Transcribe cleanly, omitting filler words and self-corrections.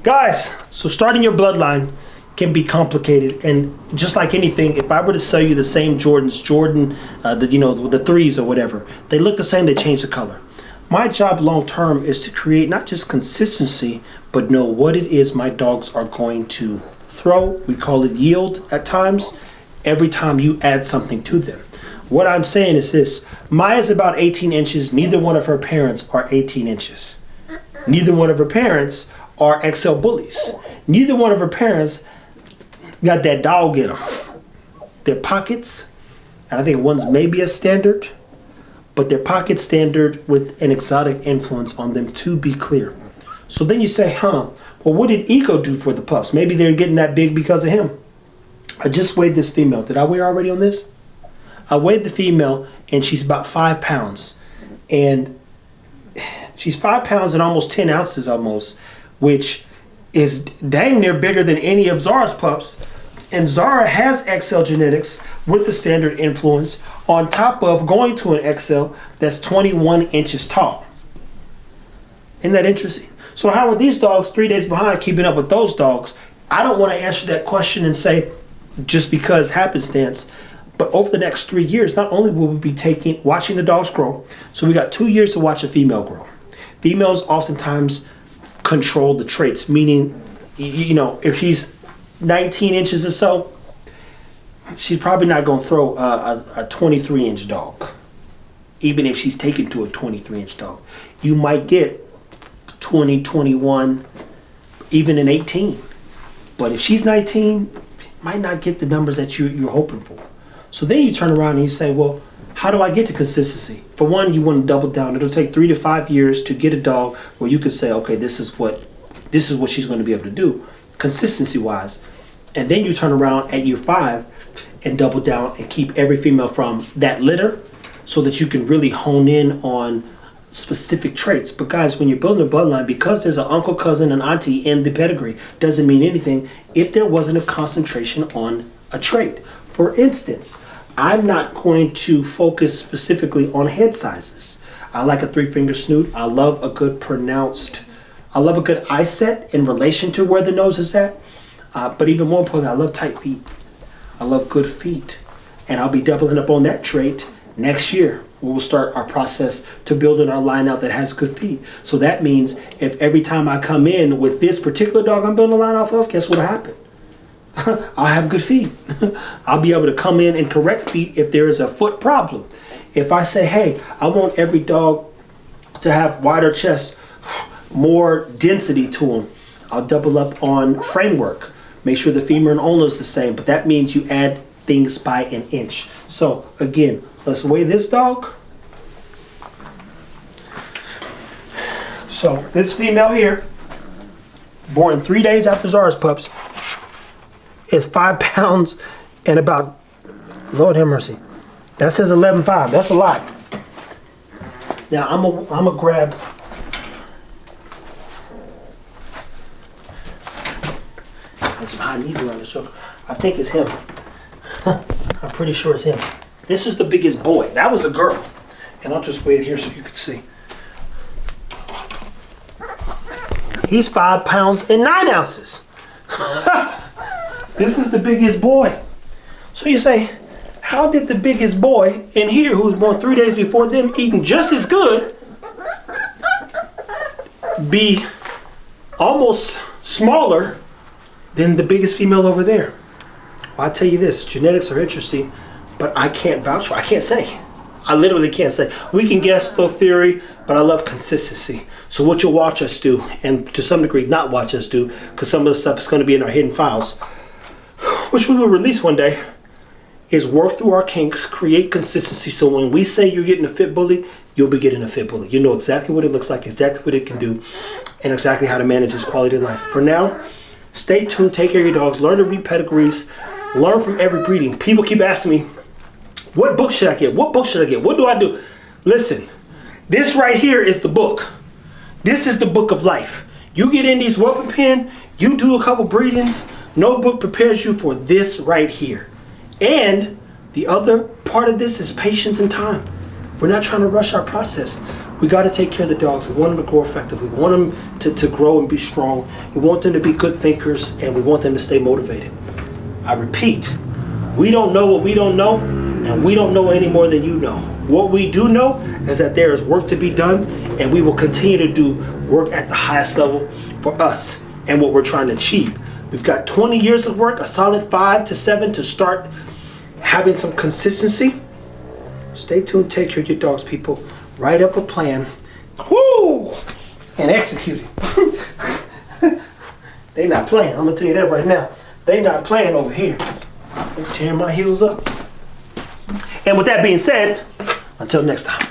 Guys, so starting your bloodline can be complicated, and just like anything, if I were to sell you the same Jordans, the threes or whatever, they look the same, they change the color. My job long term is to create not just consistency, but know what it is my dogs are going to throw. We call it yield at times, every time you add something to them. What I'm saying is this: Maya's about 18 inches. Neither one of her parents are 18 inches. Neither one of her parents are XL bullies. Neither one of her parents got that dog in them. Their pockets, and I think one's maybe a standard, but their pocket standard with an exotic influence on them, to be clear. So then you say, well, what did Ego do for the pups? Maybe they're getting that big because of him. I just weighed this female. Did I weigh already on this? I weighed the female, and she's about 5 pounds. And she's 5 pounds and almost 10 ounces almost, which is dang near bigger than any of Zara's pups. And Zara has XL genetics with the standard influence on top of going to an XL that's 21 inches tall. Isn't that interesting? So how are these dogs 3 days behind keeping up with those dogs? I don't want to answer that question and say just because happenstance, but over the next 3 years, not only will we be watching the dogs grow, so we got 2 years to watch a female grow. Females oftentimes control the traits, meaning, if she's 19 inches or so, she's probably not going to throw a 23-inch dog, even if she's taken to a 23-inch dog. You might get 20, 21, even an 18. But if she's 19, might not get the numbers that you're hoping for. So then you turn around and you say, well, how do I get to consistency? For one, you want to double down. It'll take 3 to 5 years to get a dog where you can say, okay, this is what she's going to be able to do, consistency-wise. And then you turn around at year 5 and double down and keep every female from that litter so that you can really hone in on specific traits. But guys, when you're building a bloodline, because there's an uncle, cousin, and auntie in the pedigree, doesn't mean anything if there wasn't a concentration on a trait. For instance, I'm not going to focus specifically on head sizes. I like a 3-finger snoot. I love a good eye set in relation to where the nose is at. But even more importantly, I love tight feet. I love good feet. And I'll be doubling up on that trait next year. We'll start our process to building our line out that has good feet. So that means if every time I come in with this particular dog I'm building a line off of, guess what'll happen? I'll have good feet. I'll be able to come in and correct feet if there is a foot problem. If I say, hey, I want every dog to have wider chest, more density to them, I'll double up on framework. Make sure the femur and ulna is the same, but that means you add things by an inch. So again, let's weigh this dog. So this female here, born 3 days after Zara's pups, is 5 pounds and about, Lord have mercy, that says 11.5. That's a lot. Now I'm gonna grab some high knees around the shoulder. I think it's him. I'm pretty sure it's him. This is the biggest boy. That was a girl. And I'll just weigh it here so you can see. He's 5 pounds and 9 ounces. This is the biggest boy. So you say, how did the biggest boy in here, who was born 3 days before them, eating just as good, be almost smaller than the biggest female over there? Well, I tell you this, genetics are interesting, but I can't vouch for. I can't say. I literally can't say. We can guess, little theory, but I love consistency. So what you'll watch us do, and to some degree not watch us do, because some of the stuff is going to be in our hidden files, which we will release one day, is work through our kinks, create consistency, so when we say you're getting a fit bully, you'll be getting a fit bully. You know exactly what it looks like, exactly what it can do, and exactly how to manage its quality of life. For now, stay tuned, take care of your dogs, learn to read pedigrees, learn from every breeding. People keep asking me, what book should I get? What book should I get? What do I do? Listen, this right here is the book. This is the book of life. You get in these whelping pen, you do a couple breedings, no book prepares you for this right here. And the other part of this is patience and time. We're not trying to rush our process. We got to take care of the dogs. We want them to grow effectively. We want them to grow and be strong. We want them to be good thinkers, and we want them to stay motivated. I repeat, we don't know what we don't know, and we don't know any more than you know. What we do know is that there is work to be done, and we will continue to do work at the highest level for us and what we're trying to achieve. We've got 20 years of work, a solid 5 to 7 to start having some consistency. Stay tuned, take care of your dogs, people. Write up a plan, woo, and execute it. They not playing, I'm gonna tell you that right now. They not playing over here. They're tearing my heels up. And with that being said, until next time.